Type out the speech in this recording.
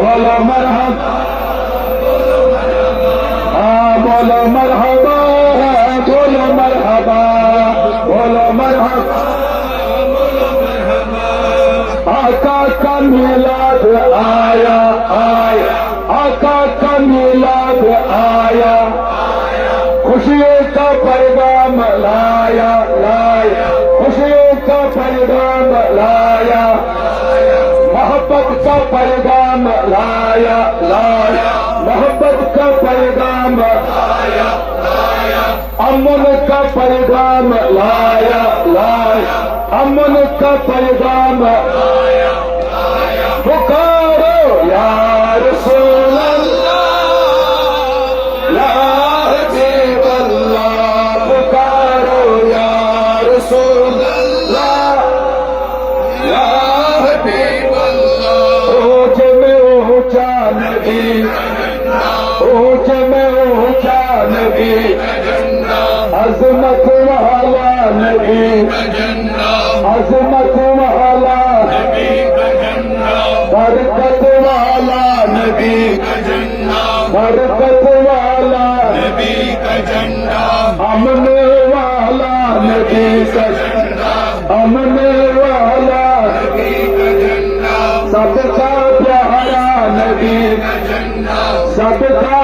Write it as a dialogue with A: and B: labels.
A: बोलो मरहबा, बोलो मरहबा, बोलो मरहबा, बोलो मरहबा। आका का मिलाद आया आया, आका का मिलाद आया, खुशियों का पैगाम लाया लाया, खुशियों का पैगाम लाया, मोहब्बत का पैगाम लाया लाया, मोहब्बत का पैगाम लाया लाया, अमन का पैगाम लाया लाया, अमन का पैगाम लाया लाया। पुकारो या रसूल अल्लाह, या हबीब अल्लाह, पुकारो या रसूल अल्लाह, या हबीब अल्लाह। ऊंच में ऊंचा नबी, ऊंच में ऊंचा नबी, अजमत वाला नबी, अजमत वाला नबी, बरकत वाला नबी, बरकत वाला नबी का झंडा, अमन वाला नबी का झंडा, अमन वाला नबी का झंडा, सबका प्यारा नबी का झंडा, सबका